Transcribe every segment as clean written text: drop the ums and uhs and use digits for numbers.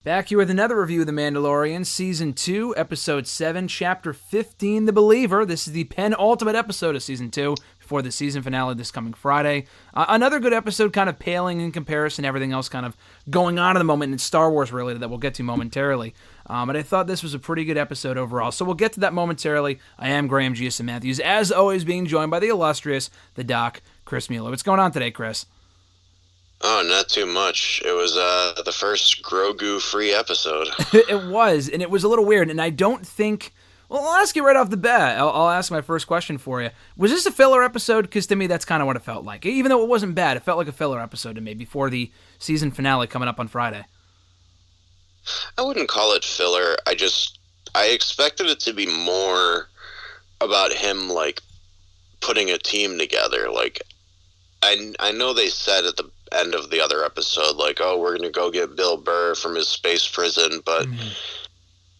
Back here with another review of The Mandalorian, Season 2, Episode 7, Chapter 15, The Believer. This is the penultimate episode of Season 2, before the season finale this coming Friday. Another good episode, kind of paling in comparison to everything else kind of going on at the moment in Star Wars related that we'll get to momentarily. But I thought this was a pretty good episode overall, so we'll get to that momentarily. I am Graham Giuseppe Matthews, as always being joined by the illustrious, the Doc, Chris Mueller. What's going on today, Chris? Oh, not too much. It was the first Grogu-free episode. It was, and it was a little weird, and I don't think... Well, I'll ask you right off the bat. I'll ask my first question for you. Was this a filler episode? Because to me, that's kind of what it felt like. Even though it wasn't bad, it felt like a filler episode to me before the season finale coming up on Friday. I wouldn't call it filler. I expected it to be more about him, like, putting a team together. Like, I know they said at the end of the other episode, like, oh, we're going to go get Bill Burr from his space prison, but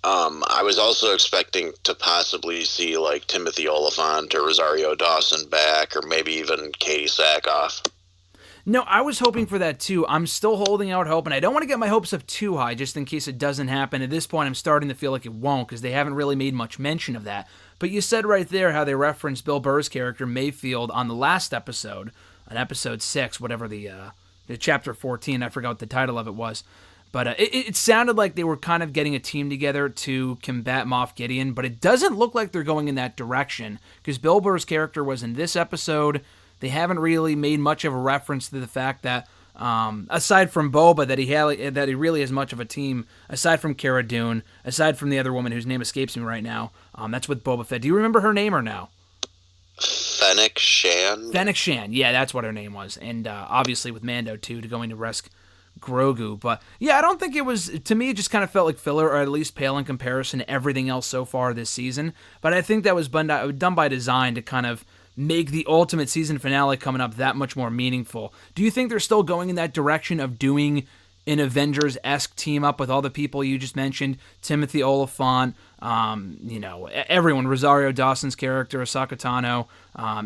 I was also expecting to possibly see, like, Timothy Olyphant or Rosario Dawson back, or maybe even Katie Sackhoff. No, I was hoping for that too. I'm still holding out hope, and I don't want to get my hopes up too high just in case it doesn't happen. At this point, I'm starting to feel like it won't because they haven't really made much mention of that. But you said right there how they referenced Bill Burr's character, Mayfeld, on the last episode, on episode 6, whatever the chapter 14, I forgot what the title of it was. But it sounded like they were kind of getting a team together to combat Moff Gideon, but it doesn't look like they're going in that direction, because Bill Burr's character was in this episode. They haven't really made much of a reference to the fact that, aside from Boba, that he really has much of a team, aside from Cara Dune, aside from the other woman whose name escapes me right now. That's with Boba Fett. Do you remember her name or no? Fennec Shan? Fennec Shan, yeah, that's what her name was. And obviously with Mando, too, to going to rescue Grogu. But yeah, I don't think it was, to me, it just kind of felt like filler, or at least pale in comparison to everything else so far this season. But I think that was done by design to kind of make the ultimate season finale coming up that much more meaningful. Do you think they're still going in that direction of doing an Avengers-esque team up with all the people you just mentioned? Timothy Olyphant, everyone, Rosario Dawson's character, Ahsoka Tano,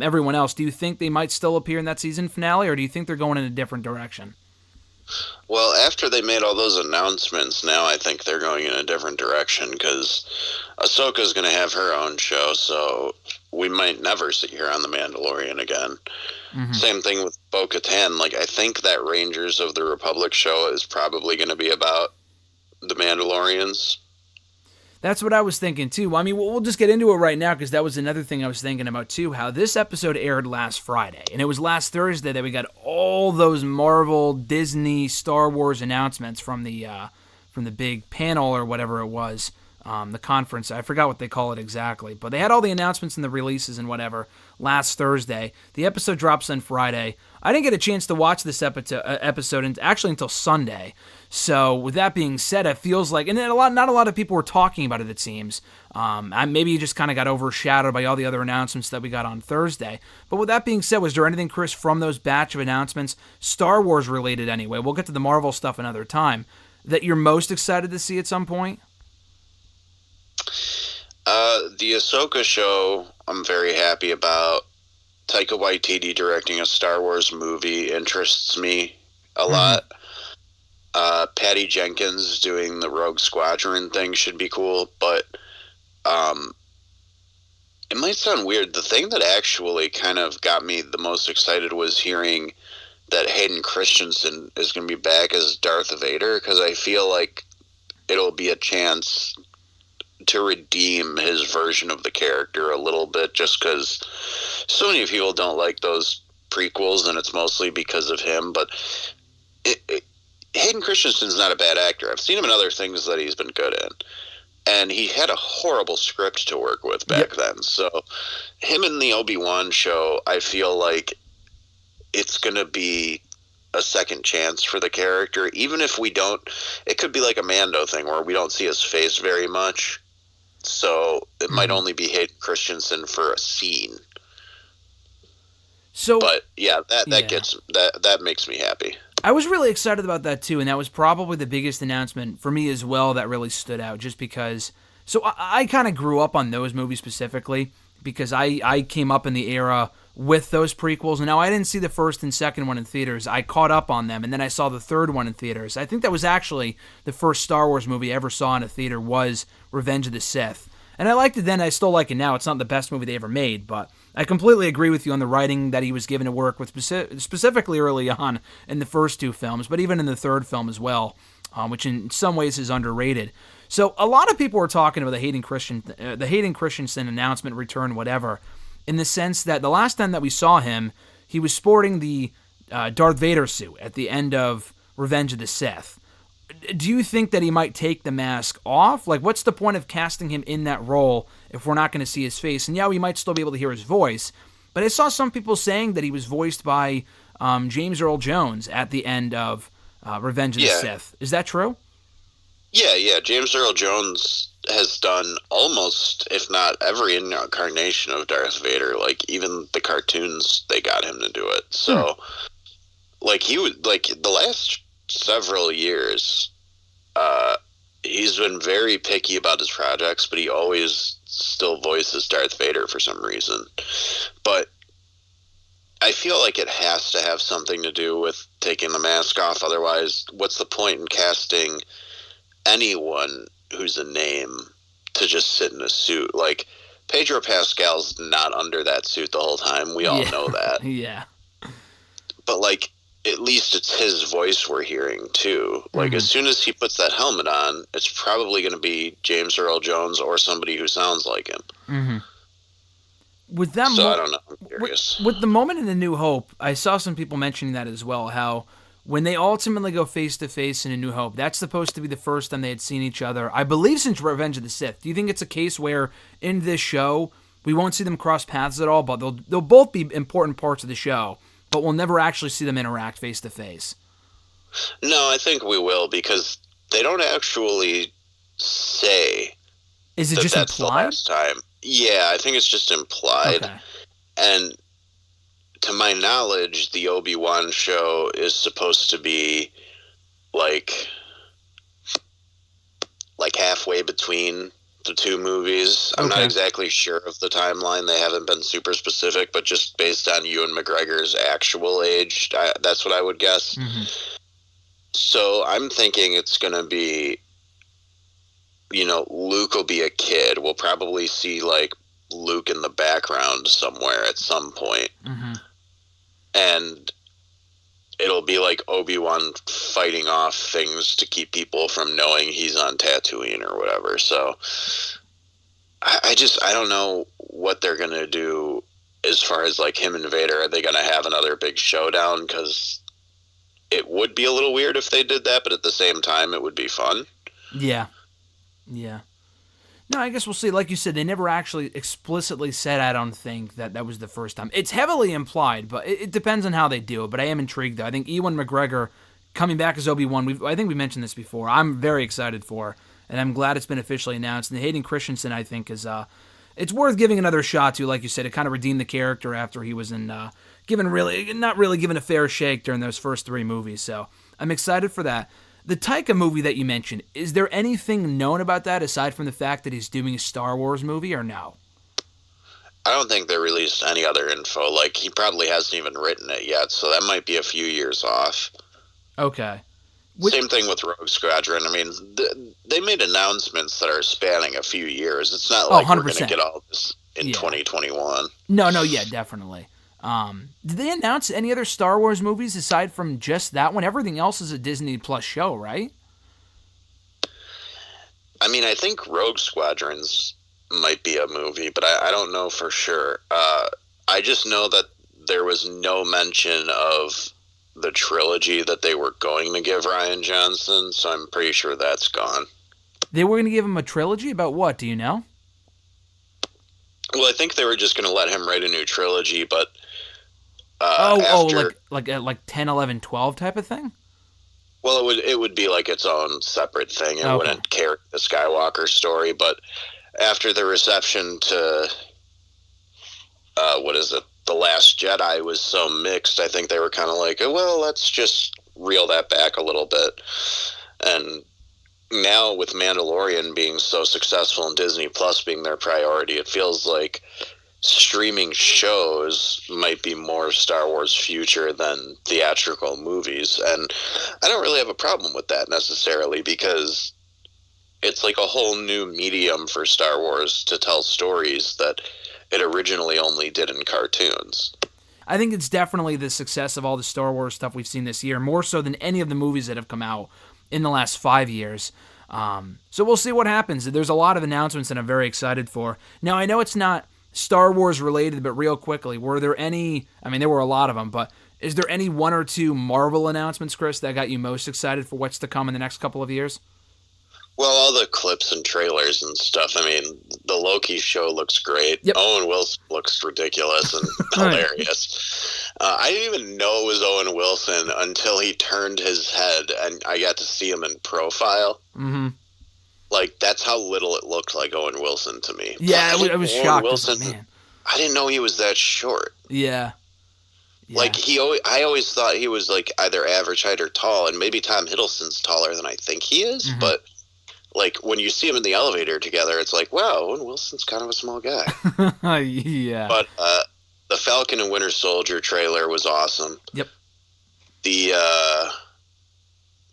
everyone else. Do you think they might still appear in that season finale, or do you think they're going in a different direction? Well, after they made all those announcements, now I think they're going in a different direction, because Ahsoka's going to have her own show, so we might never see her on The Mandalorian again. Mm-hmm. Same thing with Bo-Katan. Like, I think that Rangers of the Republic show is probably going to be about the Mandalorians. That's what I was thinking, too. I mean, we'll just get into it right now, because that was another thing I was thinking about, too, how this episode aired last Friday, and it was last Thursday that we got all those Marvel, Disney, Star Wars announcements from the big panel, or whatever it was, the conference. I forgot what they call it exactly, but they had all the announcements and the releases and whatever last Thursday. The episode drops on Friday. I didn't get a chance to watch this episode actually until Sunday. So with that being said, it feels like, and not a lot of people were talking about it, it seems. Maybe you just kind of got overshadowed by all the other announcements that we got on Thursday. But with that being said, was there anything, Chris, from those batch of announcements, Star Wars related anyway, we'll get to the Marvel stuff another time, that you're most excited to see at some point? The Ahsoka show, I'm very happy about. Taika Waititi directing a Star Wars movie interests me a lot. Patty Jenkins doing the Rogue Squadron thing should be cool, but it might sound weird. The thing that actually kind of got me the most excited was hearing that Hayden Christensen is going to be back as Darth Vader, because I feel like it'll be a chance to redeem his version of the character a little bit, just because so many people don't like those prequels, and it's mostly because of him. But Hayden Christensen's not a bad actor. I've seen him in other things that he's been good in, and he had a horrible script to work with back then. So him in the Obi-Wan show, I feel like it's going to be a second chance for the character. Even if we don't, it could be like a Mando thing where we don't see his face very much. So it might only be Hayden Christensen for a scene. So, but yeah, that makes me happy. I was really excited about that too, and that was probably the biggest announcement for me as well that really stood out, just because. So I kind of grew up on those movies specifically because I came up in the era with those prequels. And now I didn't see the first and second one in theaters. I caught up on them, and then I saw the third one in theaters. I think that was actually the first Star Wars movie I ever saw in a theater was Revenge of the Sith. And I liked it then, I still like it now. It's not the best movie they ever made, but I completely agree with you on the writing that he was given to work with, specifically early on in the first two films, but even in the third film as well, which in some ways is underrated. So a lot of people were talking about the Hayden Christensen announcement, return, whatever, in the sense that the last time that we saw him, he was sporting the Darth Vader suit at the end of Revenge of the Sith. Do you think that he might take the mask off? Like, what's the point of casting him in that role if we're not going to see his face? And yeah, we might still be able to hear his voice, but I saw some people saying that he was voiced by James Earl Jones at the end of Revenge of the Sith. Is that true? Yeah. James Earl Jones has done almost, if not every incarnation of Darth Vader. Like, even the cartoons, they got him to do it. So, like, he would, like, the last several years, he's been very picky about his projects, but he always still voices Darth Vader for some reason. But I feel like it has to have something to do with taking the mask off. Otherwise, what's the point in casting anyone who's a name to just sit in a suit? Like, Pedro Pascal's not under that suit the whole time. We all know that. Yeah. But, like, at least it's his voice we're hearing, too. Like, as soon as he puts that helmet on, it's probably going to be James Earl Jones or somebody who sounds like him. Mm-hmm. With that, I don't know. I'm curious. With the moment in A New Hope, I saw some people mentioning that as well, how when they ultimately go face-to-face in A New Hope, that's supposed to be the first time they had seen each other, I believe, since Revenge of the Sith. Do you think it's a case where, in this show, we won't see them cross paths at all, but they'll both be important parts of the show, but we'll never actually see them interact face-to-face? No, I think we will, because they don't actually say Is it just that's implied? the last time. Yeah, I think it's just implied. Okay. And to my knowledge, the Obi-Wan show is supposed to be like halfway between the two movies. I'm not exactly sure of the timeline. They haven't been super specific, but just based on Ewan McGregor's actual age, that's what I would guess. Mm-hmm. So I'm thinking it's going to be, Luke will be a kid. We'll probably see, like, Luke in the background somewhere at some point. Mm-hmm. And it'll be like Obi-Wan fighting off things to keep people from knowing he's on Tatooine or whatever. So I don't know what they're going to do as far as, like, him and Vader. Are they going to have another big showdown? Because it would be a little weird if they did that, but at the same time, it would be fun. Yeah. No, I guess we'll see. Like you said, they never actually explicitly said, I don't think, that was the first time. It's heavily implied, but it depends on how they do it. But I am intrigued, though. I think Ewan McGregor coming back as Obi-Wan, I think we mentioned this before, I'm very excited for, and I'm glad it's been officially announced. And Hayden Christensen, I think, is it's worth giving another shot to, like you said, to kind of redeem the character after he was not really given a fair shake during those first three movies. So I'm excited for that. The Taika movie that you mentioned, is there anything known about that aside from the fact that he's doing a Star Wars movie, or no? I don't think they released any other info. Like, he probably hasn't even written it yet, so that might be a few years off. Okay. Same thing with Rogue Squadron. I mean, they made announcements that are spanning a few years. It's not like we're going to get all this in 2021. No, yeah, definitely. Did they announce any other Star Wars movies aside from just that one? Everything else is a Disney Plus show, right? I mean, I think Rogue Squadrons might be a movie, but I don't know for sure. I just know that there was no mention of the trilogy that they were going to give Rian Johnson, so I'm pretty sure that's gone. They were going to give him a trilogy? About what? Do you know? Well, I think they were just going to let him write a new trilogy, but like 10, 11, 12 type of thing? Well, it would be like its own separate thing. It wouldn't carry the Skywalker story, but after the reception to The Last Jedi was so mixed, I think they were kind of like, well, let's just reel that back a little bit. And now with Mandalorian being so successful and Disney Plus being their priority, it feels like streaming shows might be more Star Wars future than theatrical movies. And I don't really have a problem with that necessarily, because it's like a whole new medium for Star Wars to tell stories that it originally only did in cartoons. I think it's definitely the success of all the Star Wars stuff we've seen this year, more so than any of the movies that have come out in the last 5 years. So we'll see what happens. There's a lot of announcements that I'm very excited for. Now, I know it's not Star Wars related, but real quickly, were there any, I mean, there were a lot of them, but is there any one or two Marvel announcements, Chris, that got you most excited for what's to come in the next couple of years? Well, all the clips and trailers and stuff. I mean, the Loki show looks great. Yep. Owen Wilson looks ridiculous and hilarious. I didn't even know it was Owen Wilson until he turned his head and I got to see him in profile. Mm-hmm. Like, that's how little it looked like Owen Wilson to me. Yeah, I was shocked. Wilson, Man. I didn't know he was that short. Yeah. Like, I always thought he was, like, either average height or tall, and maybe Tom Hiddleston's taller than I think he is, but... Like, when you see him in the elevator together, it's like, wow, Owen Wilson's kind of a small guy. Yeah. But the Falcon and Winter Soldier trailer was awesome. Yep. They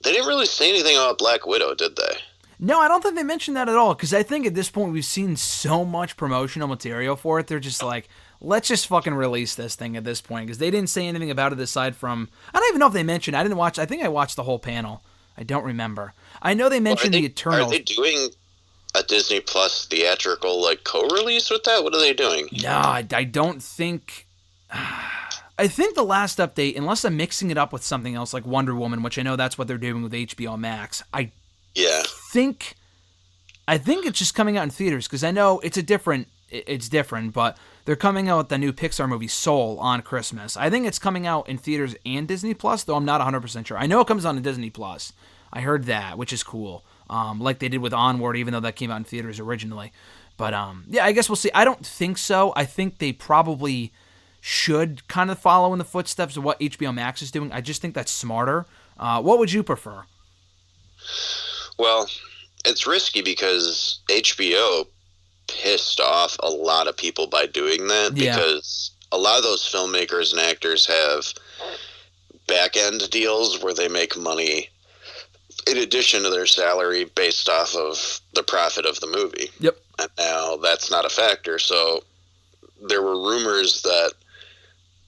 didn't really say anything about Black Widow, did they? No, I don't think they mentioned that at all, because I think at this point we've seen so much promotional material for it, they're just like, let's just fucking release this thing at this point, because they didn't say anything about it aside from, I don't even know if they mentioned, I think I watched the whole panel. I don't remember. I know they mentioned the Eternals. Are they doing a Disney Plus theatrical, like, co-release with that? What are they doing? No, I don't think... I think the last update, unless I'm mixing it up with something else like Wonder Woman, which I know that's what they're doing with HBO Max, I think it's just coming out in theaters, because I know it's different, but they're coming out with the new Pixar movie Soul on Christmas. I think it's coming out in theaters and Disney Plus, though I'm not 100% sure. I know it comes on to Disney Plus. I heard that, which is cool. Like they did with Onward, even though that came out in theaters originally. But yeah, I guess we'll see. I don't think so. I think they probably should kind of follow in the footsteps of what HBO Max is doing. I just think that's smarter. What would you prefer? Well, it's risky because HBO pissed off a lot of people by doing that, because a lot of those filmmakers and actors have back-end deals where they make money in addition to their salary based off of the profit of the movie. Yep. And now that's not a factor. So there were rumors that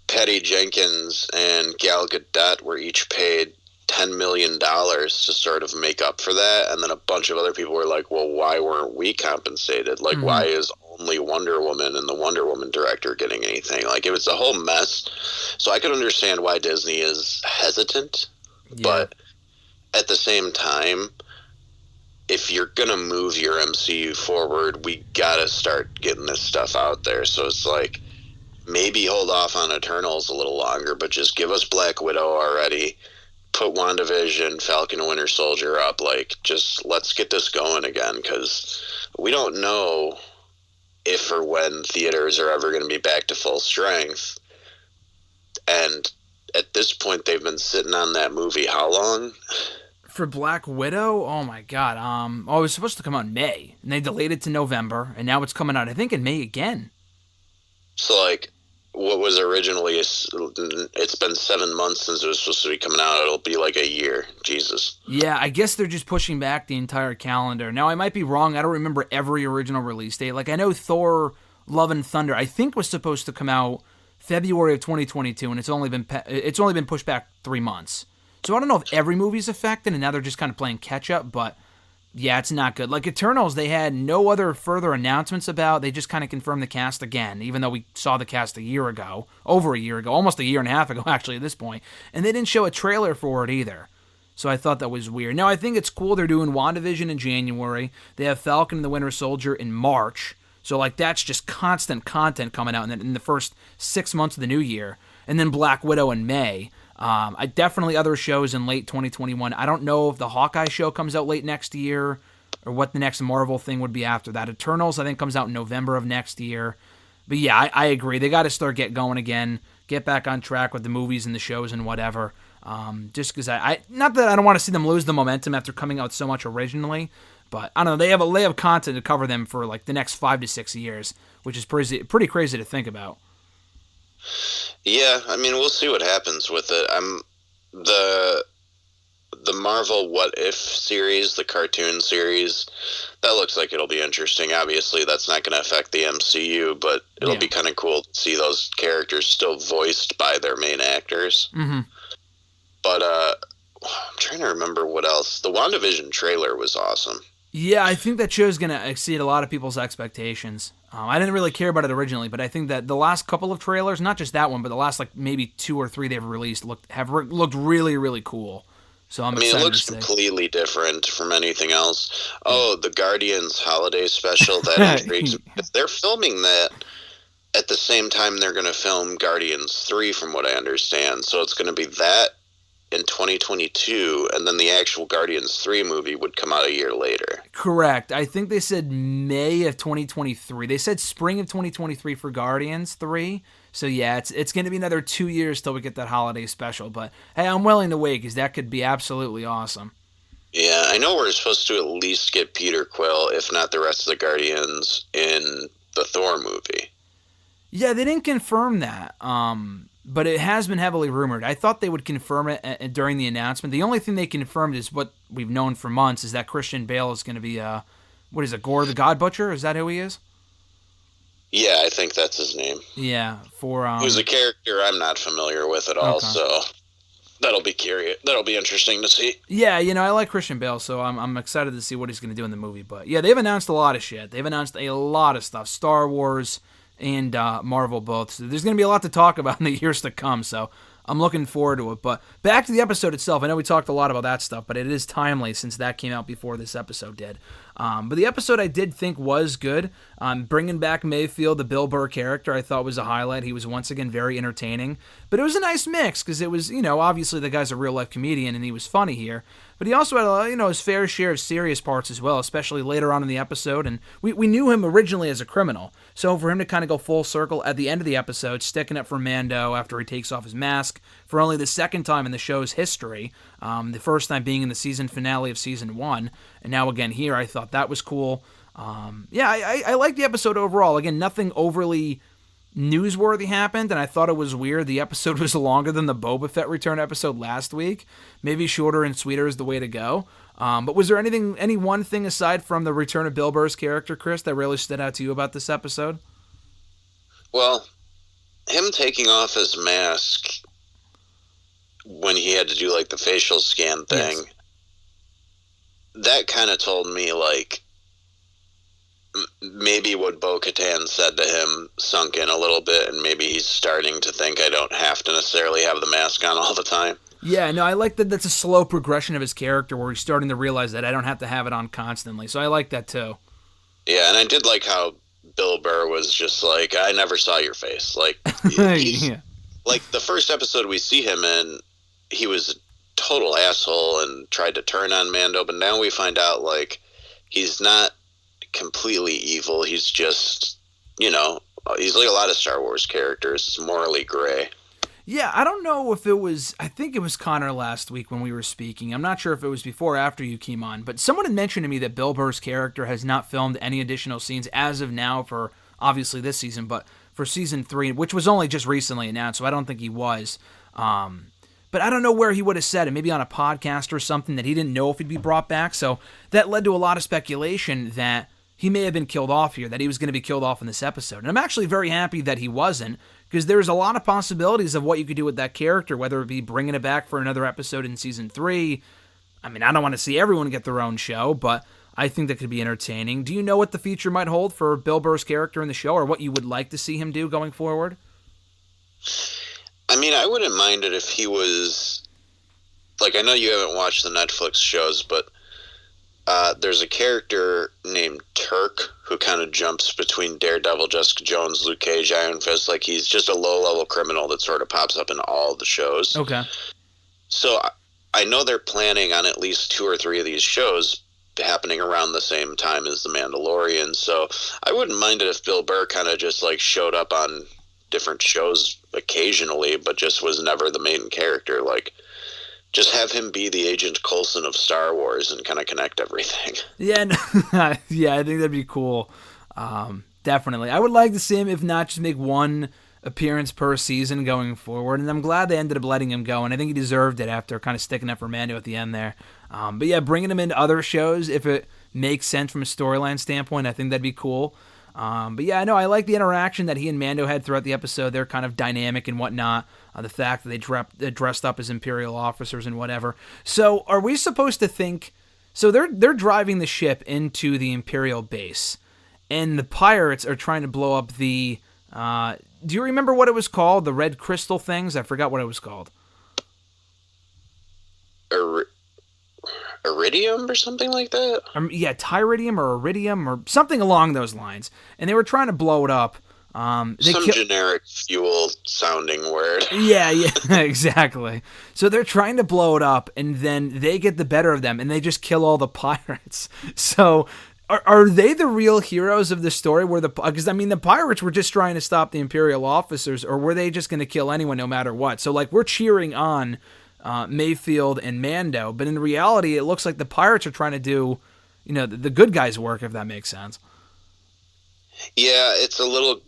Patty Jenkins and Gal Gadot were each paid $10 million to sort of make up for that. And then a bunch of other people were like, well, why weren't we compensated? Like, why is only Wonder Woman and the Wonder Woman director getting anything? Like, it was a whole mess. So I could understand why Disney is hesitant. Yeah. But at the same time, if you're going to move your MCU forward, we got to start getting this stuff out there. So it's like, maybe hold off on Eternals a little longer, but just give us Black Widow already. Put WandaVision, Falcon and Winter Soldier up. Like, just let's get this going again, because we don't know if or when theaters are ever going to be back to full strength. And at this point, they've been sitting on that movie how long? For Black Widow? Oh my god. It was supposed to come out in May, and they delayed it to November, and now it's coming out, I think, in May again. So, like, what was originally, it's been 7 months since it was supposed to be coming out. It'll be like a year. Jesus. Yeah, I guess they're just pushing back the entire calendar. Now, I might be wrong. I don't remember every original release date. Like, I know Thor, Love and Thunder, I think was supposed to come out February of 2022, and it's only been pushed back 3 months. So I don't know if every movie's affected, and now they're just kind of playing catch-up, but yeah, it's not good. Like Eternals, they had no other further announcements about. They just kind of confirmed the cast again, even though we saw the cast over a year ago, almost a year and a half ago, actually, at this point. And they didn't show a trailer for it either. So I thought that was weird. Now, I think it's cool they're doing WandaVision in January. They have Falcon and the Winter Soldier in March. So, like, that's just constant content coming out in the first 6 months of the new year. And then Black Widow in May. I definitely other shows in late 2021. I don't know if the Hawkeye show comes out late next year or what the next Marvel thing would be after that. Eternals, I think, comes out in November of next year. But yeah, I agree. They got to start get going again, get back on track with the movies and the shows and whatever. Just because I not that I don't want to see them lose the momentum after coming out so much originally, but I don't know, they have content to cover them for like the next 5 to 6 years, which is pretty crazy to think about. Yeah, I mean, we'll see what happens with it. The Marvel What If series, the cartoon series, that looks like it'll be interesting. Obviously, that's not going to affect the MCU, but it'll be kind of cool to see those characters still voiced by their main actors. Mm-hmm. But I'm trying to remember what else. The WandaVision trailer was awesome. Yeah, I think that show's going to exceed a lot of people's expectations. I didn't really care about it originally, but I think that the last couple of trailers, not just that one, but the last like maybe 2 or 3 they've released looked really, really cool. So I'm excited. It looks completely different from anything else. Oh, the Guardians holiday special, that intrigues me. They're filming that at the same time they're going to film Guardians 3, from what I understand. So it's going to be that in 2022, and then the actual Guardians 3 movie would come out a year later. Correct. I think they said May of 2023. They said spring of 2023 for Guardians 3. So yeah, it's going to be another 2 years till we get that holiday special. But hey, I'm willing to wait because that could be absolutely awesome. Yeah, I know we're supposed to at least get Peter Quill, if not the rest of the Guardians, in the Thor movie. Yeah, they didn't confirm that. But it has been heavily rumored. I thought they would confirm it during the announcement. The only thing they confirmed is what we've known for months, is that Christian Bale is going to be, what is it, Gore the God Butcher? Is that who he is? Yeah, I think that's his name. Yeah, for who's a character I'm not familiar with at all, so that'll be curious. That'll be interesting to see. Yeah, I like Christian Bale, so I'm excited to see what he's going to do in the movie. But yeah, they've announced a lot of shit. They've announced a lot of stuff. Star Wars and Marvel both. So there's going to be a lot to talk about in the years to come, so I'm looking forward to it. But back to the episode itself. I know we talked a lot about that stuff, but it is timely since that came out before this episode did. But the episode I did think was good. Bringing back Mayfeld, the Bill Burr character, I thought was a highlight. He was once again very entertaining. But it was a nice mix because it was, obviously the guy's a real-life comedian and he was funny here. But he also had, his fair share of serious parts as well, especially later on in the episode. And we knew him originally as a criminal. So for him to kind of go full circle at the end of the episode, sticking up for Mando after he takes off his mask for only the second time in the show's history, the first time being in the season finale of Season 1, and now again here, I thought that was cool. I liked the episode overall. Again, nothing overly newsworthy happened, and I thought it was weird. The episode was longer than the Boba Fett return episode last week. Maybe shorter and sweeter is the way to go. But was there any one thing aside from the return of Bill Burr's character, Chris, that really stood out to you about this episode? Well, him taking off his mask when he had to do like the facial scan thing, yes, that kind of told me like maybe what Bo-Katan said to him sunk in a little bit, and maybe he's starting to think I don't have to necessarily have the mask on all the time. Yeah, no, I like that. That's a slow progression of his character where he's starting to realize that I don't have to have it on constantly. So I like that too. Yeah, and I did like how Bill Burr was just like, I never saw your face. Like, yeah. Like the first episode we see him in, he was a total asshole and tried to turn on Mando, but now we find out like he's not completely evil. He's just, he's like a lot of Star Wars characters. It's morally gray. Yeah, I don't know if it was, I think it was Connor last week when we were speaking. I'm not sure if it was before or after you came on, but someone had mentioned to me that Bill Burr's character has not filmed any additional scenes as of now for, obviously this season, but for Season 3, which was only just recently announced, so I don't think he was. But I don't know where he would have said it, maybe on a podcast or something, that he didn't know if he'd be brought back, so that led to a lot of speculation that he may have been killed off here, that he was going to be killed off in this episode. And I'm actually very happy that he wasn't, because there's a lot of possibilities of what you could do with that character, whether it be bringing it back for another episode in Season 3. I mean, I don't want to see everyone get their own show, but I think that could be entertaining. Do you know what the future might hold for Bill Burr's character in the show, or what you would like to see him do going forward? I mean, I wouldn't mind it if he was... Like, I know you haven't watched the Netflix shows, but there's a character named Turk who kind of jumps between Daredevil, Jessica Jones, Luke Cage, Iron Fist. Like, he's just a low-level criminal that sort of pops up in all the shows. Okay. So I know they're planning on at least 2 or 3 of these shows happening around the same time as The Mandalorian. So I wouldn't mind it if Bill Burr kind of just, like, showed up on different shows occasionally, but just was never the main character. Like, Just have him be the Agent Coulson of Star Wars and kind of connect everything. Yeah, yeah, I think that'd be cool. Definitely. I would like to see him, if not, just make one appearance per season going forward, and I'm glad they ended up letting him go, and I think he deserved it after kind of sticking up for Mando at the end there. But yeah, bringing him into other shows, if it makes sense from a storyline standpoint, I think that'd be cool. But yeah, no, I like the interaction that he and Mando had throughout the episode. They're kind of dynamic and whatnot. The fact that they dressed up as Imperial officers and whatever. So are we supposed to think... So they're driving the ship into the Imperial base, and the pirates are trying to blow up the... do you remember what it was called? The red crystal things? I forgot what it was called. Iridium or something like that? Yeah, Tyridium or Iridium or something along those lines. And they were trying to blow it up. Some generic fuel-sounding word. Yeah, exactly. So they're trying to blow it up, and then they get the better of them, and they just kill all the pirates. So... Are they the real heroes of the story? Because I mean, the pirates were just trying to stop the Imperial officers, or were they just going to kill anyone no matter what? So like, we're cheering on Mayfeld and Mando, but in reality, it looks like the pirates are trying to do, the good guys' work, if that makes sense. Yeah, it's a little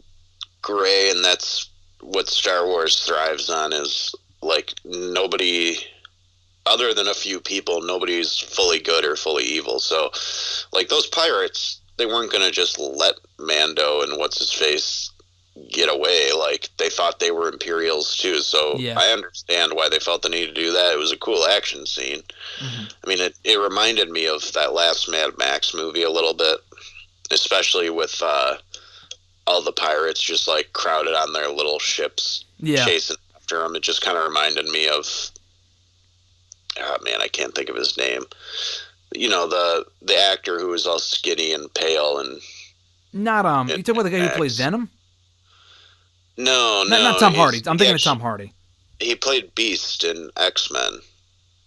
gray, and that's what Star Wars thrives on. Is like nobody. Other than a few people, nobody's fully good or fully evil. So, like, those pirates, they weren't going to just let Mando and what's-his-face get away. Like, they thought they were Imperials, too. So, yeah. I understand why they felt the need to do that. It was a cool action scene. Mm-hmm. I mean, it reminded me of that last Mad Max movie a little bit, especially with all the pirates just, like, crowded on their little ships chasing after them. It just kind of reminded me of... Oh, man, I can't think of his name. The actor who was all skinny and pale and... Not, you talking about the guy who plays Venom? No. Not Tom Hardy. I'm thinking of Tom Hardy. He played Beast in X-Men.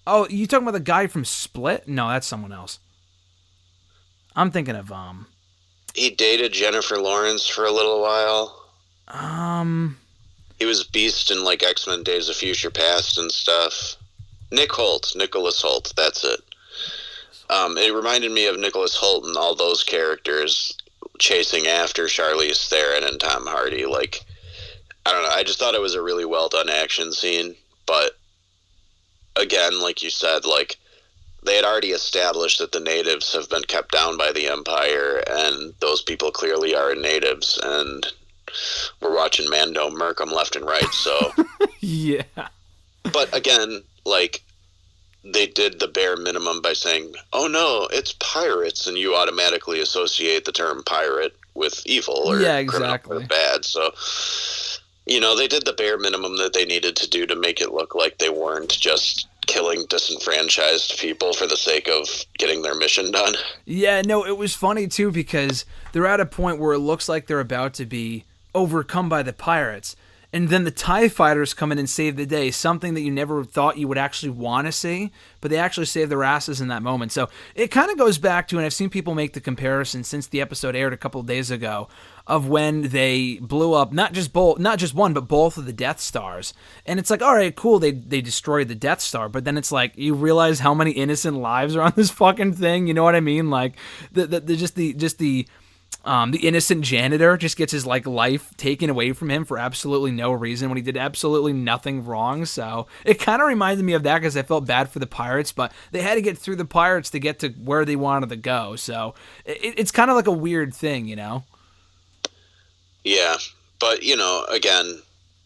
Oh, you talking about the guy from Split? No, that's someone else. I'm thinking of, He dated Jennifer Lawrence for a little while. He was Beast in, like, X-Men Days of Future Past and stuff. Nicholas Hoult, that's it. It reminded me of Nicholas Hoult and all those characters chasing after Charlize Theron and Tom Hardy. Like, I don't know, I just thought it was a really well done action scene, but again, like you said, like, they had already established that the natives have been kept down by the Empire, and those people clearly are natives, and we're watching Mando murk them left and right, so... Yeah. But again, like, they did the bare minimum by saying, oh no, it's pirates, and you automatically associate the term pirate with evil or criminal or bad. So, they did the bare minimum that they needed to do to make it look like they weren't just killing disenfranchised people for the sake of getting their mission done. Yeah, no, it was funny too, because they're at a point where it looks like they're about to be overcome by the pirates. And then the TIE fighters come in and save the day, something that you never thought you would actually want to see, but they actually save their asses in that moment. So it kind of goes back to, and I've seen people make the comparison since the episode aired a couple of days ago, of when they blew up not just one, but both of the Death Stars. And it's like, all right, cool, they destroyed the Death Star, but then it's like, you realize how many innocent lives are on this fucking thing, you know what I mean? Like, the innocent janitor just gets his life taken away from him for absolutely no reason when he did absolutely nothing wrong. So it kind of reminded me of that, because I felt bad for the pirates, but they had to get through the pirates to get to where they wanted to go. So it's kind of like a weird thing, Yeah, but again,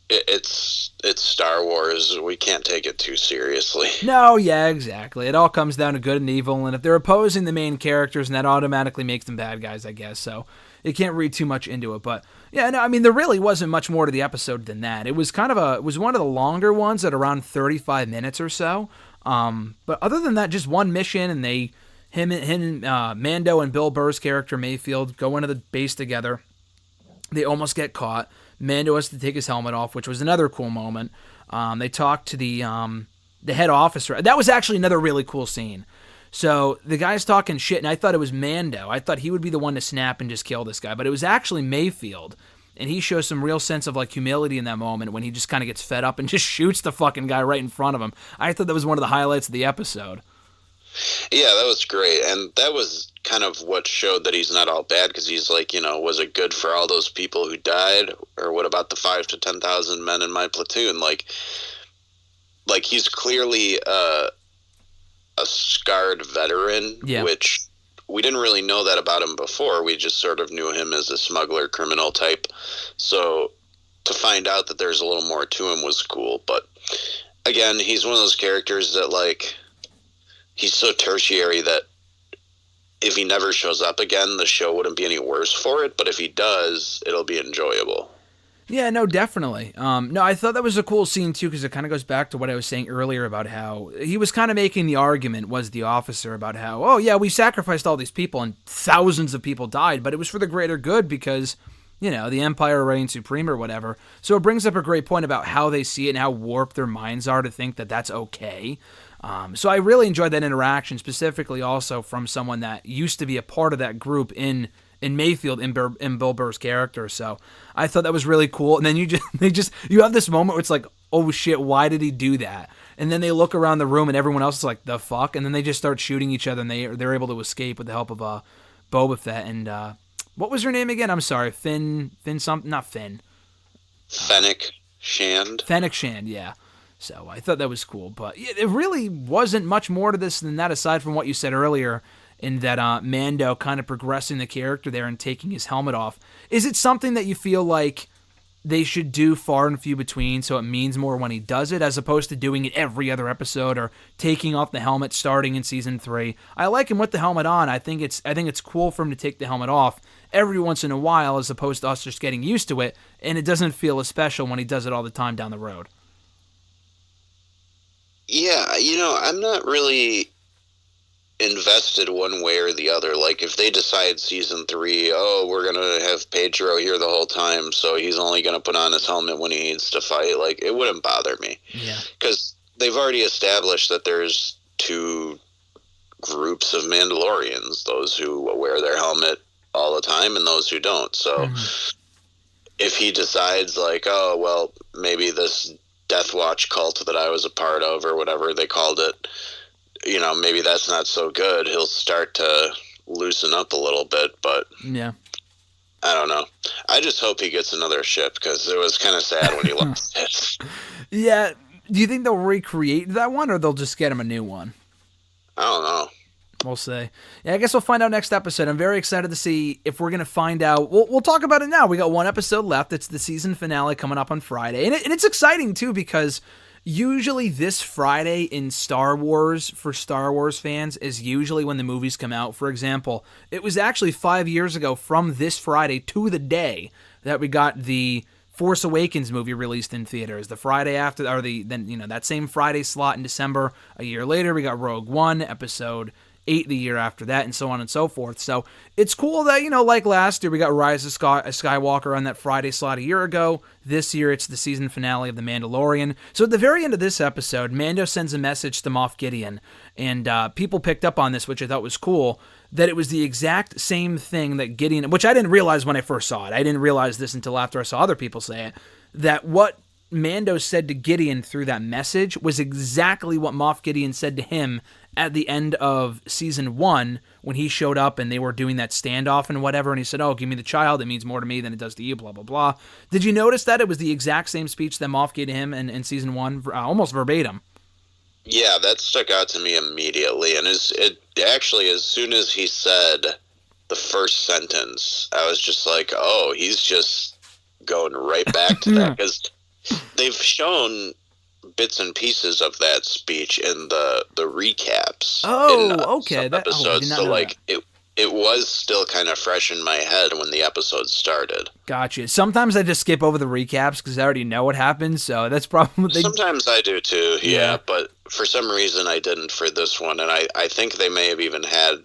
it's Star Wars. We can't take it too seriously. No, yeah, exactly. It all comes down to good and evil, and if they're opposing the main characters, and that automatically makes them bad guys, I guess. So you can't read too much into it. But yeah, no, I mean, there really wasn't much more to the episode than that. It was it was one of the longer ones at around 35 minutes or so. But other than that, just one mission, and Mando and Bill Burr's character Mayfeld go into the base together. They almost get caught. Mando has to take his helmet off, which was another cool moment. They talked to the head officer. That was actually another really cool scene. So the guy's talking shit, and I thought it was Mando. I thought he would be the one to snap and just kill this guy, but it was actually Mayfeld. and he shows some real sense of like humility in that moment when he just kind of gets fed up and just shoots the fucking guy right in front of him. I thought that was one of the highlights of the episode. Yeah, that was great, and that was kind of what showed that he's not all bad, because he's like, was it good for all those people who died, or what about the 5,000 to 10,000 men in my platoon? Like he's clearly a scarred veteran, which we didn't really know that about him before. We just sort of knew him as a smuggler, criminal type. So to find out that there's a little more to him was cool. But again, he's one of those characters that, like, he's so tertiary that if he never shows up again, the show wouldn't be any worse for it. But if he does, it'll be enjoyable. Yeah, no, definitely. No, I thought that was a cool scene, too, because it kind of goes back to what I was saying earlier about how he was kind of making the argument, was the officer, about how, oh, yeah, we sacrificed all these people and thousands of people died, but it was for the greater good because, the Empire reigned supreme or whatever. So it brings up a great point about how they see it and how warped their minds are to think that that's okay. So I really enjoyed that interaction, specifically also from someone that used to be a part of that group in Mayfeld, in Bill Burr's character. So I thought that was really cool. And then you have this moment where it's like, oh shit, why did he do that? And then they look around the room and everyone else is like, the fuck? And then they just start shooting each other and they're able to escape with the help of Boba Fett. And what was her name again? I'm sorry, Finn something, not Finn. Fennec Shand. Fennec Shand, yeah. So I thought that was cool. But it really wasn't much more to this than that, aside from what you said earlier, in that Mando kind of progressing the character there and taking his helmet off. Is it something that you feel like they should do far and few between so it means more when he does it, as opposed to doing it every other episode or taking off the helmet starting in season 3? I like him with the helmet on. I think it's cool for him to take the helmet off every once in a while, as opposed to us just getting used to it, and it doesn't feel as special when he does it all the time down the road. Yeah, I'm not really invested one way or the other. Like, if they decide season 3, we're gonna have Pedro here the whole time, so he's only gonna put on his helmet when he needs to fight, like, it wouldn't bother me. Yeah, because they've already established that there's 2 groups of Mandalorians: those who wear their helmet all the time and those who don't. So if he decides, like, oh well, maybe this Death Watch cult that I was a part of, or whatever they called it, maybe that's not so good, he'll start to loosen up a little bit. But yeah, I don't know. I just hope he gets another ship, because it was kind of sad when he lost it. Yeah. Do you think they'll recreate that one, or they'll just get him a new one? I don't know. We'll see. Yeah, I guess we'll find out next episode. I'm very excited to see if we're going to find out. We'll talk about it now. We got one episode left. It's the season finale coming up on Friday. And it's exciting, too, because usually this Friday in Star Wars, for Star Wars fans, is usually when the movies come out. For example, it was actually 5 years ago from this Friday to the day that we got the Force Awakens movie released in theaters. The Friday after, or that same Friday slot in December. A year later, we got Rogue One, episode 8 the year after that, and so on and so forth. So it's cool that, like last year, we got Rise of Skywalker on that Friday slot a year ago. This year, it's the season finale of The Mandalorian. So at the very end of this episode, Mando sends a message to Moff Gideon, and people picked up on this, which I thought was cool, that it was the exact same thing that Gideon, which I didn't realize when I first saw it. I didn't realize this until after I saw other people say it, that what Mando said to Gideon through that message was exactly what Moff Gideon said to him at the end of season 1 when he showed up and they were doing that standoff and whatever, and he said, oh, give me the child, it means more to me than it does to you, blah, blah, blah. Did you notice that it was the exact same speech that Moff gave to him in season 1, almost verbatim? Yeah, that stuck out to me immediately, and it actually, as soon as he said the first sentence, I was just like, oh, he's just going right back to that, because they've shown bits and pieces of that speech in the recaps. Okay. Episodes, so like that. It was still kind of fresh in my head when the episode started. Gotcha. Sometimes I just skip over the recaps because I already know what happens, so that's probably... Sometimes I do too, yeah, but for some reason I didn't for this one, and I think they may have even had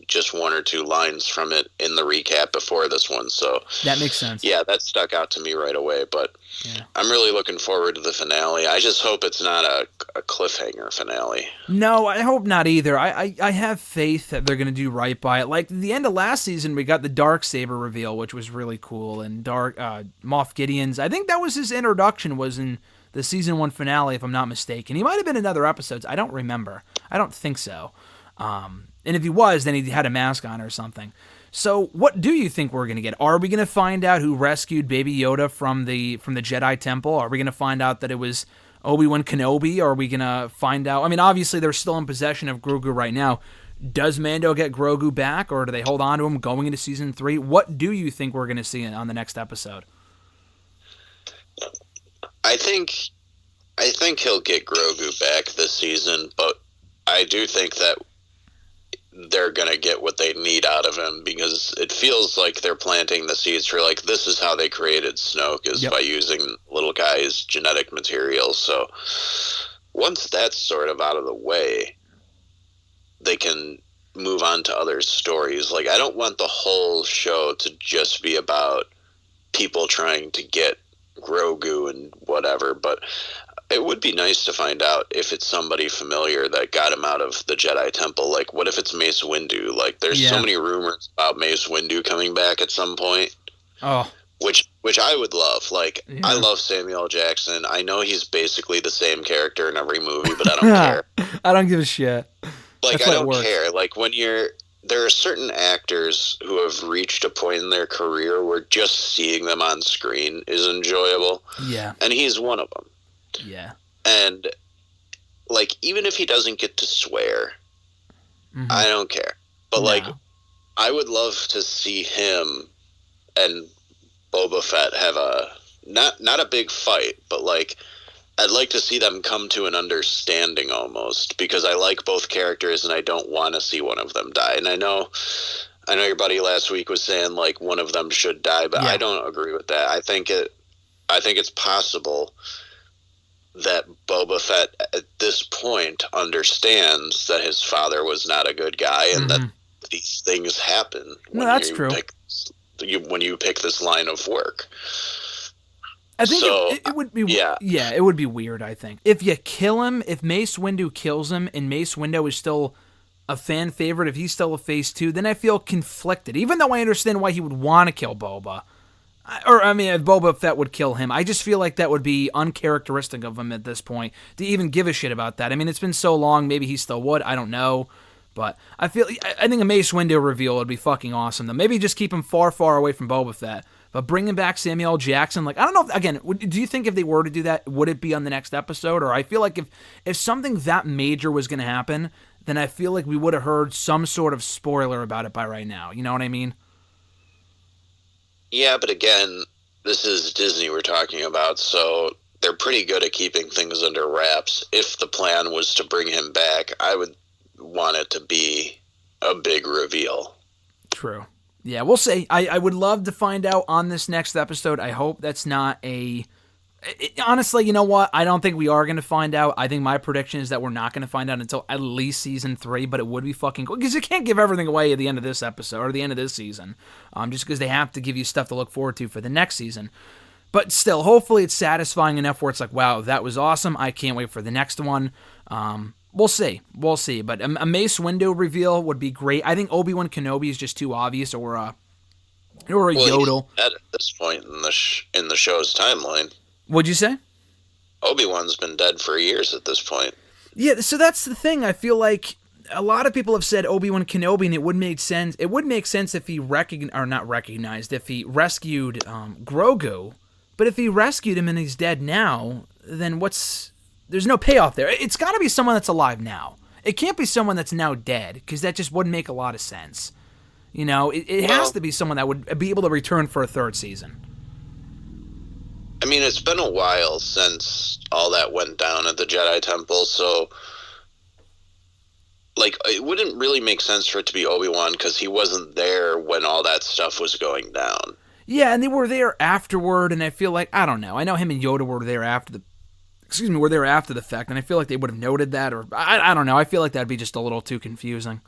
just one or two lines from it in the recap before this one. So that makes sense. Yeah, that stuck out to me right away. But yeah. I'm really looking forward to the finale. I just hope it's not a cliffhanger finale. No, I hope not either. I have faith that they're going to do right by it. Like, the end of last season, we got the Darksaber reveal, which was really cool, and Moff Gideon's, I think that was his introduction, was in the season 1 finale, if I'm not mistaken. He might have been in other episodes. I don't remember. I don't think so. And if he was, then he had a mask on or something. So what do you think we're going to get? Are we going to find out who rescued Baby Yoda from the Jedi Temple? Are we going to find out that it was Obi-Wan Kenobi? Or are we going to find out... I mean, obviously, they're still in possession of Grogu right now. Does Mando get Grogu back, or do they hold on to him going into Season 3? What do you think we're going to see on the next episode? I think he'll get Grogu back this season, but I do think that they're going to get what they need out of him, because it feels like they're planting the seeds for, like, this is how they created Snoke, is by using little guy's genetic material. So once that's sort of out of the way, they can move on to other stories. Like, I don't want the whole show to just be about people trying to get Grogu and whatever, but it would be nice to find out if it's somebody familiar that got him out of the Jedi Temple. Like, what if it's Mace Windu? Like, there's so many rumors about Mace Windu coming back at some point. Oh. Which I would love. Like, I love Samuel L. Jackson. I know he's basically the same character in every movie, but I don't care. I don't give a shit. Like, I don't care. Like, there are certain actors who have reached a point in their career where just seeing them on screen is enjoyable. Yeah. And he's one of them. Yeah. And, like, even if he doesn't get to swear, I don't care. But, like, I would love to see him and Boba Fett have not a big fight, but, like, I'd like to see them come to an understanding almost, because I like both characters and I don't want to see one of them die. And I know your buddy last week was saying, like, one of them should die, but I don't agree with that. I think it's possible that Boba Fett at this point understands that his father was not a good guy, and that these things happen. That's true. When you pick this line of work. I think it would be it would be weird, I think. If you kill him, if Mace Windu kills him and Mace Windu is still a fan favorite, if he's still a phase 2, then I feel conflicted. Even though I understand why he would want to kill Boba. If Boba Fett would kill him, I just feel like that would be uncharacteristic of him at this point to even give a shit about that. I mean, it's been so long, maybe he still would, I don't know. But I think a Mace Windu reveal would be fucking awesome. Though maybe just keep him far, far away from Boba Fett. But bringing back Samuel L. Jackson, like, I don't know, again, do you think if they were to do that, would it be on the next episode? Or I feel like if something that major was going to happen, then I feel like we would have heard some sort of spoiler about it by right now. You know what I mean? Yeah, but again, this is Disney we're talking about, so they're pretty good at keeping things under wraps. If the plan was to bring him back, I would want it to be a big reveal. True. Yeah, we'll see. I would love to find out on this next episode. I hope that's not honestly, you know what? I don't think we are going to find out. I think my prediction is that we're not going to find out until at least season 3, but it would be fucking cool, because you can't give everything away at the end of this episode or the end of this season, just because they have to give you stuff to look forward to for the next season. But still, hopefully it's satisfying enough where it's like, wow, that was awesome. I can't wait for the next one. We'll see. But a Mace Windu reveal would be great. I think Obi-Wan Kenobi is just too obvious, or a Yodel. He's dead at this point in the show's timeline. What'd you say? Obi-Wan's been dead for years at this point. Yeah, so that's the thing. I feel like a lot of people have said Obi-Wan Kenobi, and it would make sense. It would make sense if he if he rescued Grogu. But if he rescued him and he's dead now, then there's no payoff there. It's got to be someone that's alive now. It can't be someone that's now dead, because that just wouldn't make a lot of sense. You know, it has to be someone that would be able to return for a third season. I mean, it's been a while since all that went down at the Jedi Temple, so, like, it wouldn't really make sense for it to be Obi-Wan, because he wasn't there when all that stuff was going down. Yeah, and they were there afterward, and I feel like, I don't know. I know him and Yoda were there after the fact, and I feel like they would have noted that, or I don't know. I feel like that'd be just a little too confusing.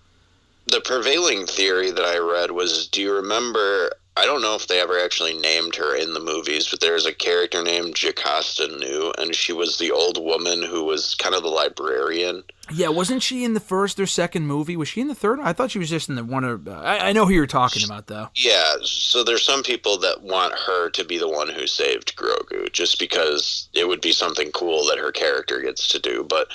The prevailing theory that I read was, do you remember? I don't know if they ever actually named her in the movies, but there's a character named Jocasta Nu, and she was the old woman who was kind of the librarian. Yeah, wasn't she in the first or second movie? Was she in the third? I thought she was just in the one. I know who you're talking about, though. Yeah, so there's some people that want her to be the one who saved Grogu, just because it would be something cool that her character gets to do. But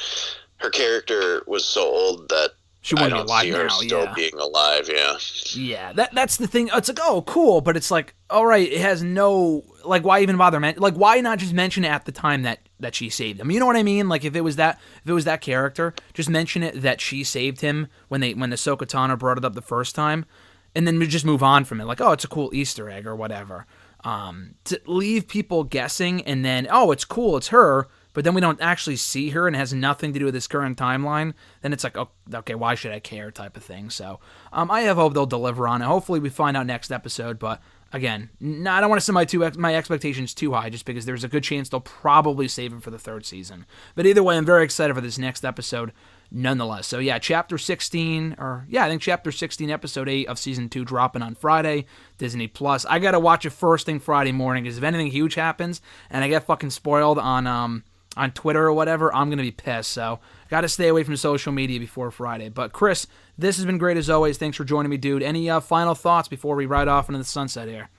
her character was so old that She I wouldn't be don't alive see her now, still yeah. being alive. Yeah, Yeah, that's the thing. It's like, oh, cool, but it's like, all right, it has no, like, why even bother? Like, why not just mention it at the time that she saved him? You know what I mean? Like, if it was that character, just mention it that she saved him when the Ahsoka Tano brought it up the first time, and then just move on from it. Like, oh, it's a cool Easter egg or whatever. To leave people guessing, and then, oh, it's cool, it's her, but then we don't actually see her and it has nothing to do with this current timeline, then it's like, oh, okay, why should I care type of thing. So I have hope they'll deliver on it. Hopefully we find out next episode, but again, I don't want to set my expectations too high just because there's a good chance they'll probably save him for the third season. But either way, I'm very excited for this next episode nonetheless. So yeah, Chapter 16, I think Chapter 16, Episode 8 of Season 2 dropping on Friday, Disney+. I gotta watch it first thing Friday morning, because if anything huge happens and I get fucking spoiled on Twitter or whatever, I'm going to be pissed. So, got to stay away from social media before Friday. But, Chris, this has been great as always. Thanks for joining me, dude. Any final thoughts before we ride off into the sunset here?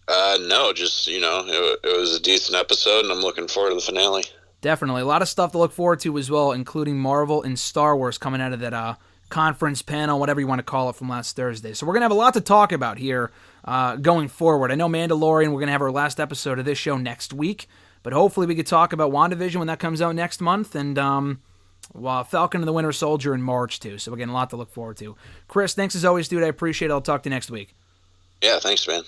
no, just, it was a decent episode, and I'm looking forward to the finale. Definitely. A lot of stuff to look forward to as well, including Marvel and Star Wars coming out of that conference panel, whatever you want to call it, from last Thursday. So, we're going to have a lot to talk about here going forward. I know Mandalorian, we're going to have our last episode of this show next week. But hopefully we could talk about WandaVision when that comes out next month, and Falcon and the Winter Soldier in March too. So again, a lot to look forward to. Chris, thanks as always, dude. I appreciate it. I'll talk to you next week. Yeah, thanks, man.